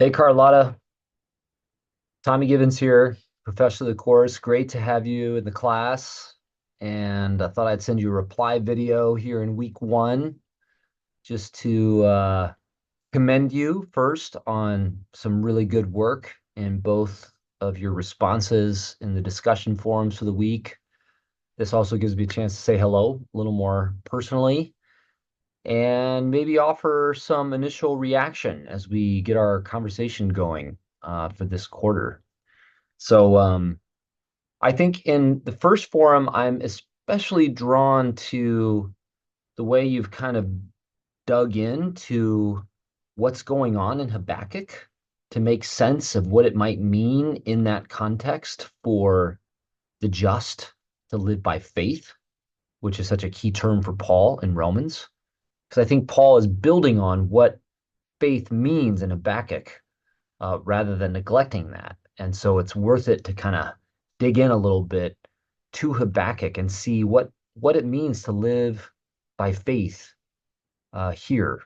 Hey, Carlotta. Tommy Gibbons here, professor of the course. Great to have you in the class. And I thought I'd send you a reply video here in week one just to commend you first on some really good work in both of your responses in the discussion forums for the week. This also gives me a chance to say hello a little more personally and maybe offer some initial reaction as we get our conversation going for this quarter. So I think in the first forum, I'm especially drawn to the way you've kind of dug into what's going on in Habakkuk to make sense of what it might mean in that context for the just to live by faith, which is such a key term for Paul in Romans. Because I think Paul is building on what faith means in Habakkuk rather than neglecting that. And so it's worth it to kind of dig in a little bit to Habakkuk and see what it means to live by faith here.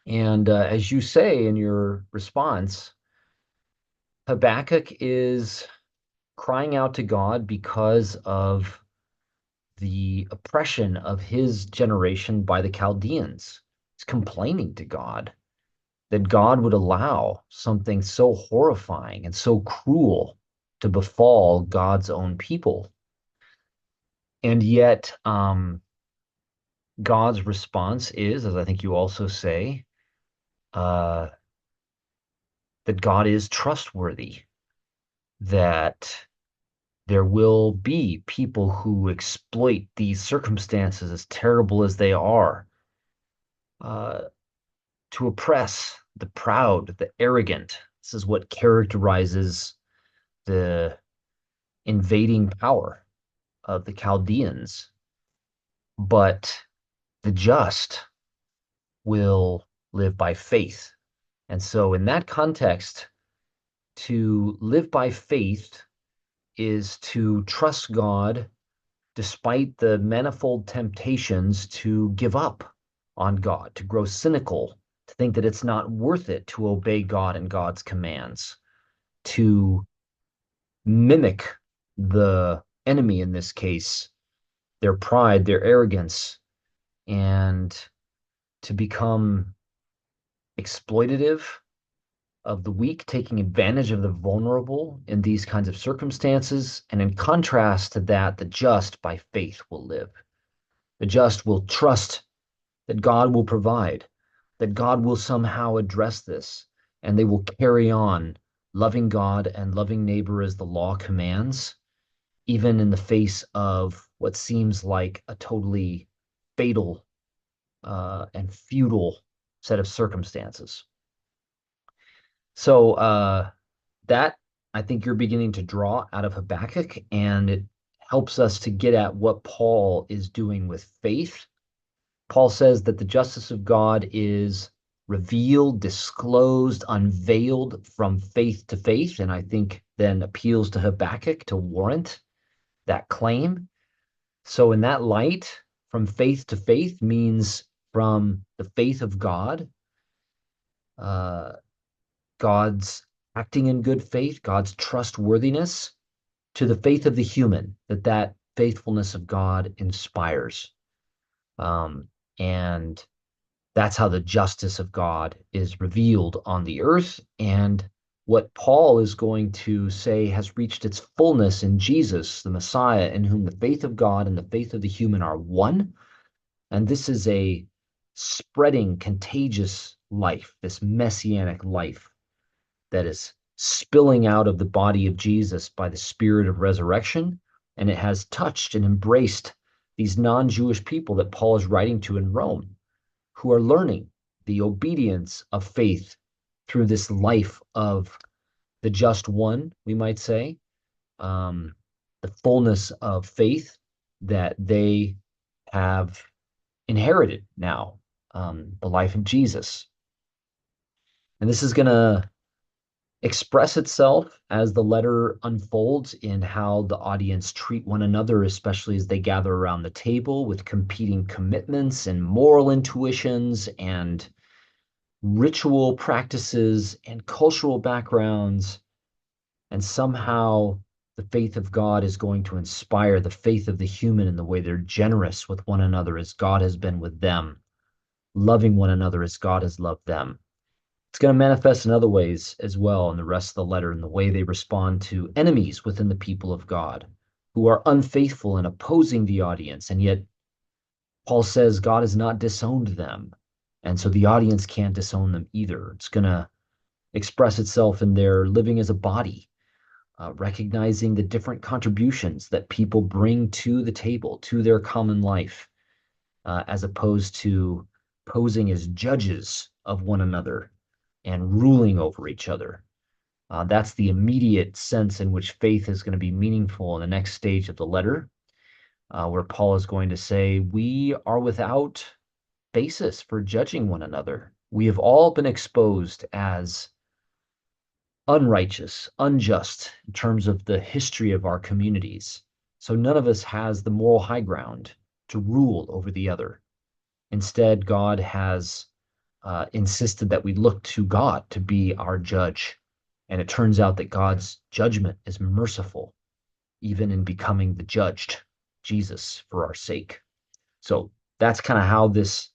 And as you say in your response, Habakkuk is crying out to God because of the oppression of his generation by the Chaldeans. He's complaining to God that God would allow something so horrifying and so cruel to befall God's own people. And yet, God's response is, as I think you also say, uh, that God is trustworthy, that there will be people who exploit these circumstances, as terrible as they are, uh, to oppress the proud, the arrogant. This is what characterizes the invading power of the Chaldeans. But the just will live by faith. And so, in that context, to live by faith is to trust God despite the manifold temptations to give up on God, to grow cynical, to think that it's not worth it to obey God and God's commands, to mimic the enemy in this case, their pride, their arrogance, and to become exploitative of the weak, taking advantage of the vulnerable in these kinds of circumstances. And in contrast to that, the just by faith will live. The just will trust that God will provide, that God will somehow address this, and they will carry on loving God and loving neighbor as the law commands, even in the face of what seems like a totally fatal and futile set of circumstances. So that I think you're beginning to draw out of Habakkuk, and it helps us to get at what Paul is doing with faith. Paul says that the justice of God is revealed, disclosed, unveiled from faith to faith, and I think then appeals to Habakkuk to warrant that claim. So, in that light, from faith to faith means from the faith of God, uh, God's acting in good faith, God's trustworthiness, to the faith of the human, that faithfulness of God inspires. And that's how the justice of God is revealed on the earth. And what Paul is going to say has reached its fullness in Jesus, the Messiah, in whom the faith of God and the faith of the human are one. And this is a spreading, contagious life, this messianic life that is spilling out of the body of Jesus by the spirit of resurrection. And it has touched and embraced these non-Jewish people that Paul is writing to in Rome, who are learning the obedience of faith through this life of the just one, we might say, the fullness of faith that they have inherited now, the life of Jesus. And this is going to express itself as the letter unfolds in how the audience treat one another, especially as they gather around the table with competing commitments and moral intuitions and ritual practices and cultural backgrounds, and somehow the faith of God is going to inspire the faith of the human in the way they're generous with one another as God has been with them, loving one another as God has loved them. It's going to manifest in other ways as well in the rest of the letter, in the way they respond to enemies within the people of God who are unfaithful and opposing the audience. And yet, Paul says God has not disowned them. And so the audience can't disown them either. It's going to express itself in their living as a body, recognizing the different contributions that people bring to the table, to their common life, as opposed to posing as judges of one another and ruling over each other. That's the immediate sense in which faith is going to be meaningful in the next stage of the letter, where Paul is going to say, we are without basis for judging one another. We have all been exposed as unrighteous, unjust in terms of the history of our communities. So none of us has the moral high ground to rule over the other. Instead, God has insisted that we look to God to be our judge. And it turns out that God's judgment is merciful, even in becoming the judged, Jesus, for our sake. So that's kind of how this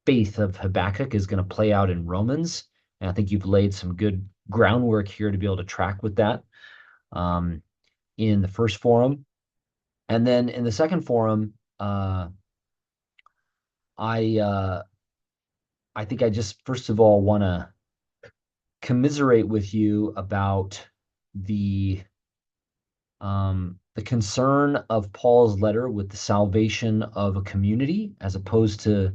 faith of Habakkuk is going to play out in Romans. And I think you've laid some good groundwork here to be able to track with that in the first forum. And then in the second forum, I think I just first of all want to commiserate with you about the concern of Paul's letter with the salvation of a community, as opposed to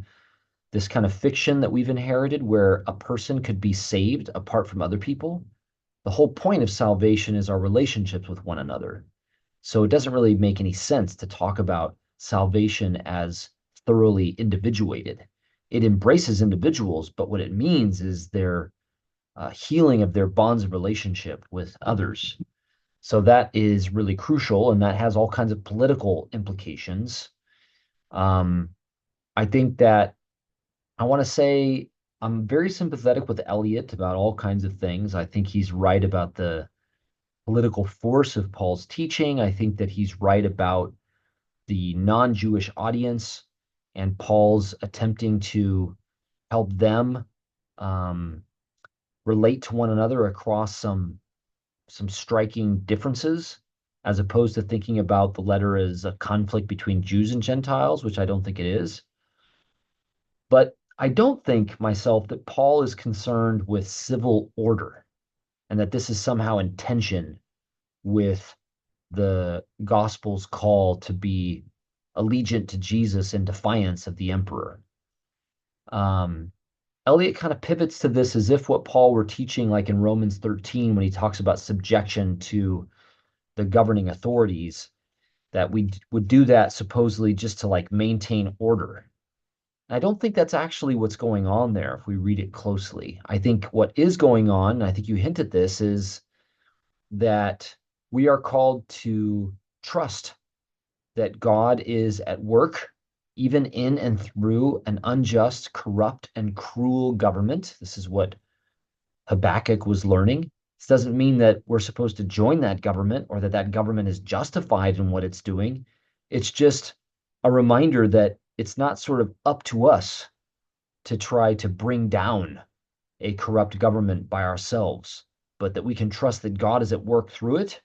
this kind of fiction that we've inherited where a person could be saved apart from other people. The whole point of salvation is our relationships with one another. So it doesn't really make any sense to talk about salvation as thoroughly individuated. It embraces individuals, but what it means is their healing of their bonds of relationship with others. So that is really crucial, and that has all kinds of political implications. Um, I think that I want to say I'm very sympathetic with Eliot about all kinds of things. I think he's right about the political force of Paul's teaching. I think that he's right about the non-Jewish audience and Paul's attempting to help them um, relate to one another across some striking differences, as opposed to thinking about the letter as a conflict between Jews and Gentiles, which I don't think it is. But I don't think myself that Paul is concerned with civil order and that this is somehow in tension with the gospel's call to be allegiant to Jesus in defiance of the emperor. Um, Eliot kind of pivots to this as if what Paul were teaching, like in Romans 13, when he talks about subjection to the governing authorities, that we would do that supposedly just to like maintain order. I don't think that's actually what's going on there if we read it closely. I think what is going on, and I think you hint at this, is that we are called to trust that God is at work, even in and through an unjust, corrupt, and cruel government. This is what Habakkuk was learning. This doesn't mean that we're supposed to join that government or that that government is justified in what it's doing. It's just a reminder that it's not sort of up to us to try to bring down a corrupt government by ourselves, but that we can trust that God is at work through it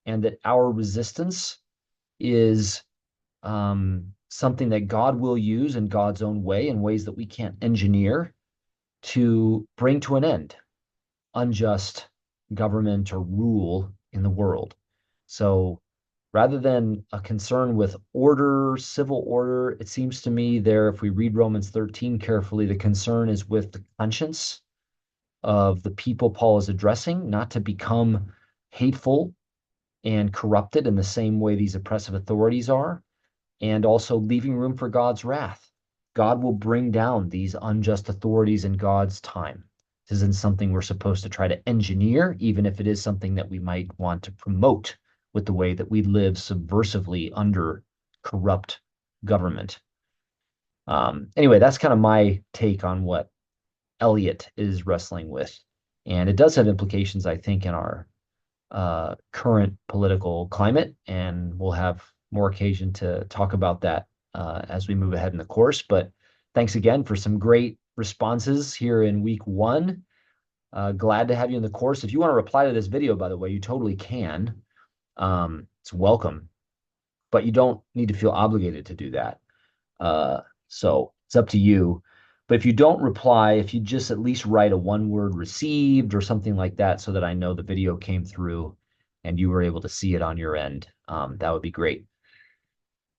and that our resistance is something that God will use in God's own way, in ways that we can't engineer, to bring to an end unjust government or rule in the world. So rather than a concern with order, civil order, it seems to me there, if we read Romans 13 carefully, the concern is with the conscience of the people Paul is addressing, not to become hateful and corrupted in the same way these oppressive authorities are, and also leaving room for God's wrath. God will bring down these unjust authorities in God's time. This isn't something we're supposed to try to engineer, even if it is something that we might want to promote with the way that we live subversively under corrupt government. Anyway, that's kind of my take on what Elliott is wrestling with. And it does have implications, I think, in our current political climate, and we'll have more occasion to talk about that as we move ahead in the course. But thanks again for some great responses here in week one. Glad to have you in the course. If you want to reply to this video, by the way, you totally can. It's welcome, but you don't need to feel obligated to do that. So it's up to you. But if you don't reply, if you just at least write a one-word received or something like that so that I know the video came through and you were able to see it on your end, that would be great.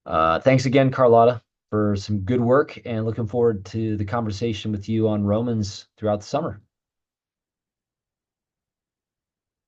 Thanks again, Carlotta, for some good work, and looking forward to the conversation with you on Romans throughout the summer.